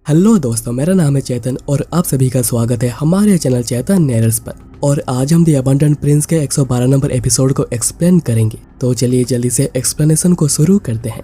Hello दोस्तों, मेरा नाम है चेतन और आप सभी का स्वागत है हमारे चैनल चेतन नैरर्स पर। और आज हम द अबंडेंट प्रिंस के 112 नंबर एपिसोड को एक्सप्लेन करेंगे। तो चलिए जल्दी से एक्सप्लेनेशन को शुरू करते हैं।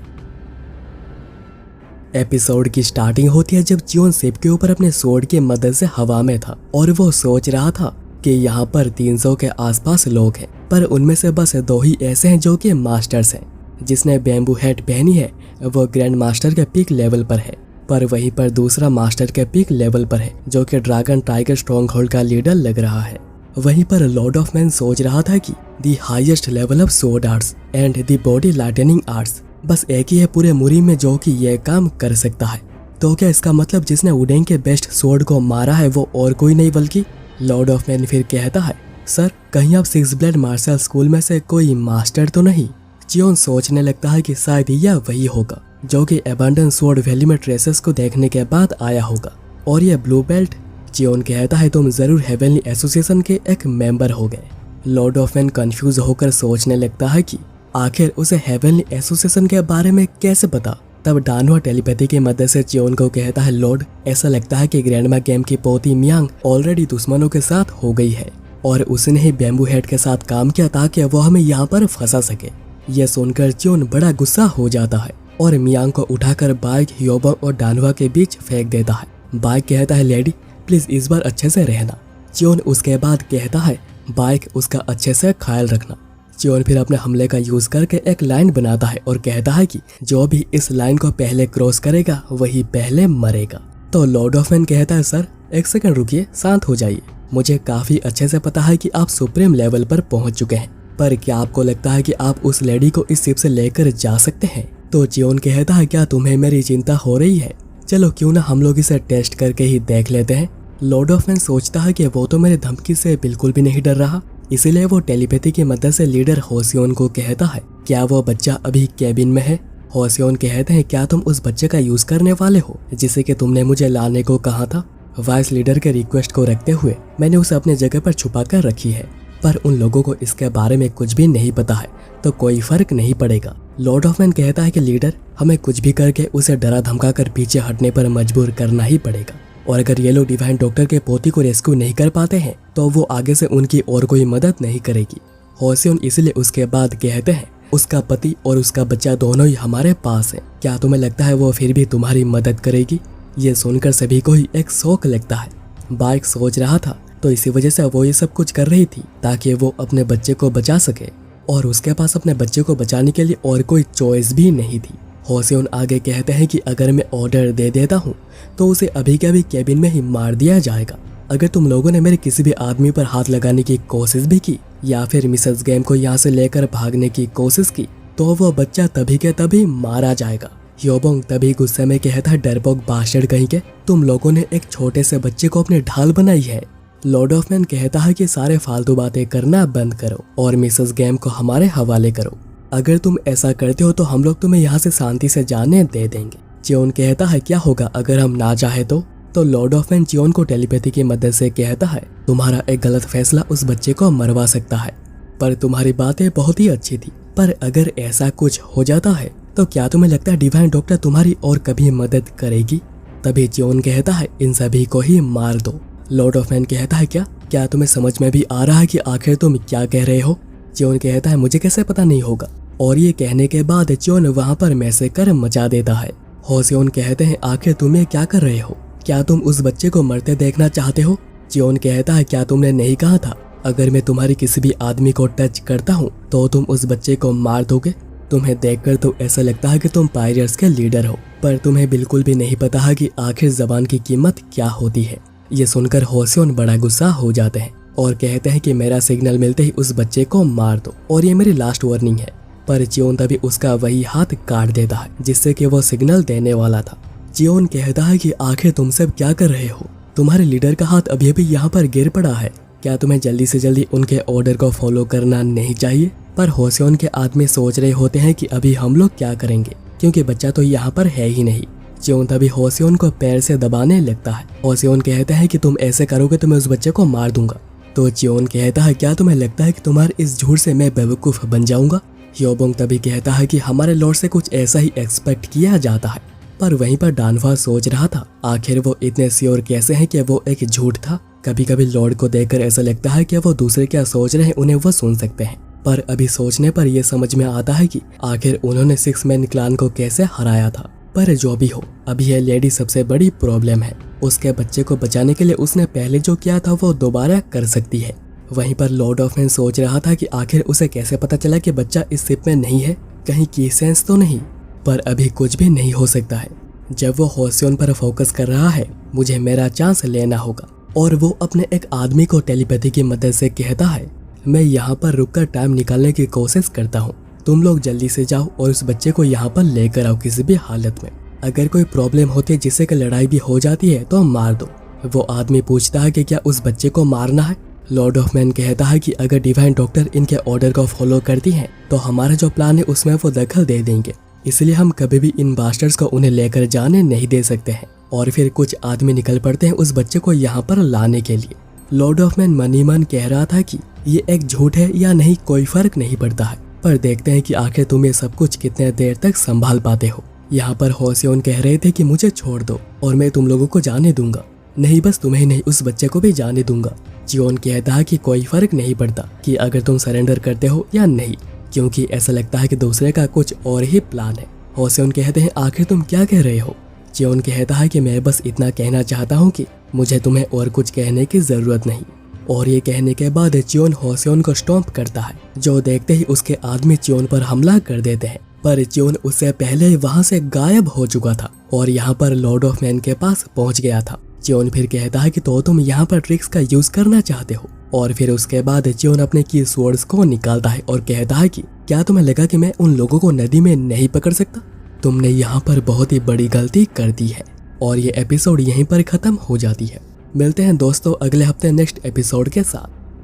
एपिसोड की स्टार्टिंग होती है जब जियोन शिप के ऊपर अपने स्वॉर्ड की मदद से हवा में था और वो सोच रहा था कि यहाँ पर 300 के आसपास लोग हैं, पर उनमें से बस 2 ही ऐसे हैं जो कि मास्टर्स हैं। जिसने बैम्बू हैट पहनी है वो ग्रैंड मास्टर के पीक लेवल पर है, पर वहीं पर दूसरा मास्टर के पीक लेवल पर है जो कि ड्रैगन टाइगर स्ट्रॉन्ग होल्ड का लीडर लग रहा है। वहीं पर लॉर्ड ऑफ मैन सोच रहा था कि the highest level of sword arts and the body lightning arts, बस एक ही है पूरे मुरी में जो कि यह काम कर सकता है। तो क्या इसका मतलब जिसने वुडेंग के बेस्ट स्वॉर्ड को मारा है वो और कोई नहीं बल्कि लॉर्ड ऑफ मैन फिर कहता है, सर कहीं आप 6 ब्लेड मार्शल स्कूल में से कोई मास्टर तो नहीं? जियोन सोचने लगता है कि शायद यह वही होगा जो कि अबंडेंट स्वॉर्ड वैली में ट्रेसेस को देखने के बाद आया होगा। और यह ब्लू बेल्ट? जियोन कहता है तुम जरूर हेवनली एसोसिएशन के एक मेंबर हो गए। लॉर्ड ऑफ मैन कंफ्यूज होकर सोचने लगता है कि आखिर उसे हेवनली एसोसिएशन के बारे में कैसे पता। तब डानवा टेलीपैथी की मदद से जियोन को कहता है, लॉर्ड ऐसा लगता है कि ग्रैंडमा गेम की पोती मियांग ऑलरेडी दुश्मनों के साथ हो गई है और उसने ही बैम्बू हेड के साथ काम किया ताकि वो हमें यहाँ पर फंसा सके। यह सुनकर जियोन बड़ा गुस्सा हो जाता है और मियांग को उठाकर बाइक ह्योबंग और डानवा के बीच फेंक देता है। बाइक कहता है, लेडी प्लीज इस बार अच्छे से रहना। जियोन उसके बाद कहता है, बाइक उसका अच्छे से ख्याल रखना। जियोन फिर अपने हमले का यूज करके एक लाइन बनाता है और कहता है कि जो भी इस लाइन को पहले क्रॉस करेगा वही पहले मरेगा। तो लॉर्ड ऑफ मैन कहता है, सर एक सेकंड रुकिए, शांत हो जाइए। मुझे काफी अच्छे से पता है कि आप सुप्रीम लेवल पर पहुंच चुके हैं, पर क्या आपको लगता है कि आप उस लेडी को इस शिप से लेकर जा सकते हैं? तो जियोन कहता है, क्या तुम्हें मेरी चिंता हो रही है? चलो क्यों ना हम लोग इसे टेस्ट करके ही देख लेते हैं। लॉर्ड ऑफ मैन सोचता है कि वो तो मेरे धमकी से बिल्कुल भी नहीं डर रहा, इसीलिए वो टेलीपैथी की मदद से लीडर होसियोन को कहता है, क्या वो बच्चा अभी कैबिन में है? होसियोन कहते हैं, क्या तुम उस बच्चे का यूज करने वाले हो जिसे कि तुमने मुझे लाने को कहा था? वाइस लीडर के रिक्वेस्ट को रखते हुए मैंने उसे अपने जगह पर छुपा कर रखी है, पर उन लोगों को इसके बारे में कुछ भी नहीं पता है तो कोई फर्क नहीं पड़ेगा। लॉर्ड ऑफ मैन कहता है कि लीडर हमें कुछ भी करके उसे डरा धमका कर पीछे हटने पर मजबूर करना ही पड़ेगा, और अगर ये लोग डिवाइन डॉक्टर के पोती को रेस्क्यू नहीं कर पाते हैं तो वो आगे से उनकी और कोई मदद नहीं करेगी। होसियोन इसलिए उसके बाद कहते हैं, उसका पति और उसका बच्चा दोनों ही हमारे पास हैं, क्या तुम्हें लगता है वो फिर भी तुम्हारी मदद करेगी? ये सुनकर सभी को ही एक शौक लगता है। बाइक सोच रहा था तो इसी वजह से वो ये सब कुछ कर रही थी ताकि वो अपने बच्चे को बचा सके, और उसके पास अपने बच्चे को बचाने के लिए और कोई चॉइस भी नहीं थी। होसियोन आगे कहते हैं कि अगर मैं ऑर्डर दे देता हूँ तो उसे अभी के अभी कैबिन में ही मार दिया जाएगा। अगर तुम लोगों ने मेरे किसी भी आदमी पर हाथ लगाने की कोशिश भी की या फिर मिसेस गेम को यहाँ से लेकर भागने की कोशिश की तो वो बच्चा तभी के तभी मारा जाएगा। ह्योबंग तभी गुस्से में कहता है, डरपोक बास्टर्ड कहीं के, तुम लोगों ने एक छोटे से बच्चे को अपने ढाल बनाई है। लॉर्ड ऑफ मैन कहता है कि सारे फालतू बातें करना बंद करो और मिसेस गेम को हमारे हवाले करो। अगर तुम ऐसा करते हो तो हम लोग तुम्हें यहाँ से शांति से जाने दे देंगे। जियोन कहता है, क्या होगा अगर हम ना चाहे तो लॉर्ड ऑफ मैन जियोन को टेलीपैथी की मदद से कहता है, तुम्हारा एक गलत फैसला उस बच्चे को मरवा सकता है, पर तुम्हारी बातें बहुत ही अच्छी थी, पर अगर ऐसा कुछ हो जाता है तो क्या तुम्हें लगता है डिवाइन डॉक्टर तुम्हारी और कभी मदद करेगी? तभी जियोन कहता है, इन सभी को ही मार दो। लॉर्ड ऑफ मैन कहता है, क्या तुम्हें समझ में भी आ रहा है कि आखिर तुम क्या कह रहे हो? जियोन कहता है, मुझे कैसे पता नहीं होगा। और ये कहने के बाद जियोन वहां पर मैसेकर मचा देता है। होसियोन कहते हैं, आखिर तुम ये क्या कर रहे हो? क्या तुम उस बच्चे को मरते देखना चाहते हो? जियोन कहता है, क्या तुमने नहीं कहा था अगर मैं तुम्हारी किसी भी आदमी को टच करता हूँ तो तुम उस बच्चे को मार दोगे? तुम्हें देखकर तो ऐसा लगता है कि तुम पायरेट्स के लीडर हो, पर तुम्हें बिल्कुल भी नहीं पता है कि आखिर जबान की कीमत क्या होती है। ये सुनकर होसियोन बड़ा गुस्सा हो जाते हैं और कहते हैं कि मेरा सिग्नल मिलते ही उस बच्चे को मार दो और ये मेरी लास्ट वार्निंग है। पर जियोन तभी उसका वही हाथ काट देता है जिससे कि वो सिग्नल देने वाला था। जियोन कहता है कि आखिर तुम सब क्या कर रहे हो? तुम्हारे लीडर का हाथ अभी अभी यहाँ पर गिर पड़ा है, क्या तुम्हें जल्दी से जल्दी उनके ऑर्डर को फॉलो करना नहीं चाहिए? पर होसियोन के आदमी सोच रहे होते हैं कि अभी हम लोग क्या करेंगे क्योंकि बच्चा तो यहाँ पर है ही नहीं। जियोन तभी होसियोन को पैर से दबाने लगता है। होसियोन कहते हैं कि तुम ऐसे करोगे तो मैं उस बच्चे को मार दूंगा। तो जियोन कहता है, क्या तुम्हें लगता है कि तुम्हारे इस झूठ से मैं बेवकूफ बन जाऊंगा? ह्योबंग तभी कहता है कि हमारे लॉर्ड से कुछ ऐसा ही एक्सपेक्ट किया जाता है, पर वहीं पर डानफा सोच रहा था आखिर वो इतने श्योर कैसे हैं कि वो एक झूठ था। कभी कभी लॉर्ड को देखकर ऐसा लगता है कि वो दूसरे क्या सोच रहे हैं उन्हें वो सुन सकते हैं, पर अभी सोचने पर यह समझ में आता है कि आखिर उन्होंने 6 मैन क्लान को कैसे हराया था। पर जो भी हो, अभी यह लेडी सबसे बड़ी प्रॉब्लम है। उसके बच्चे को बचाने के लिए उसने पहले जो किया था वो दोबारा कर सकती है। वहीं पर लॉर्ड ऑफ मैन सोच रहा था कि आखिर उसे कैसे पता चला कि बच्चा इस शिप में नहीं है, कहीं की सेंस तो नहीं। पर अभी कुछ भी नहीं हो सकता है। जब वो होसियोन पर फोकस कर रहा है, मुझे मेरा चांस लेना होगा, और वो अपने एक आदमी को टेलीपैथी की मदद से कहता है, मैं यहाँ पर रुककर टाइम निकालने की कोशिश करता हूँ, तुम लोग जल्दी से जाओ और उस बच्चे को यहाँ पर लेकर आओ किसी भी हालत में। अगर कोई प्रॉब्लम होती है जिससे कि लड़ाई भी हो जाती है तो मार दो। वो आदमी पूछता है कि क्या उस बच्चे को मारना है। लॉर्ड ऑफ मैन कहता है कि अगर डिवाइन डॉक्टर इनके ऑर्डर को फॉलो करती हैं तो हमारा जो प्लान है उसमें वो दखल दे देंगे, इसलिए हम कभी भी इन बास्टर्स को उन्हें लेकर जाने नहीं दे सकते हैं। और फिर कुछ आदमी निकल पड़ते हैं उस बच्चे को यहाँ पर लाने के लिए। लॉर्ड ऑफ मैन मनी मन कह रहा था कि ये एक झूठ है या नहीं कोई फर्क नहीं पड़ता है, पर देखते हैं कि आखिर तुम ये सब कुछ कितने देर तक संभाल पाते हो। यहाँ पर होसियोन कह रहे थे कि मुझे छोड़ दो और मैं तुम लोगों को जाने दूंगा, नहीं बस तुम्हें नहीं उस बच्चे को भी जाने दूंगा। जियोन कहता है कि कोई फर्क नहीं पड़ता कि अगर तुम सरेंडर करते हो या नहीं, क्योंकि ऐसा लगता है कि दूसरे का कुछ और ही प्लान है। होसियोन कहते हैं आखिर तुम क्या कह रहे हो। जियोन कहता है कि मैं बस इतना कहना चाहता हूँ कि मुझे तुम्हें और कुछ कहने की जरूरत नहीं। और ये कहने के बाद जियोन होसियोन को स्टॉम्प करता है, जो देखते ही उसके आदमी जियोन पर हमला कर देते हैं। पर जियोन उससे पहले वहां से गायब हो चुका था और यहाँ पर लॉर्ड ऑफ मैन के पास पहुंच गया था। जियोन फिर कहता है कि तो तुम यहाँ पर ट्रिक्स का यूज करना चाहते हो। और फिर उसके बाद जियोन अपने की स्वर्ड्स को निकालता है और कहता है कि क्या तुम्हें लगा कि मैं उन लोगों को नदी में नहीं पकड़ सकता? तुमने यहाँ पर बहुत ही बड़ी गलती कर दी है। और ये एपिसोड यहीं पर खत्म हो जाती है। मिलते हैं दोस्तों अगले हफ्ते नेक्स्ट एपिसोड के साथ।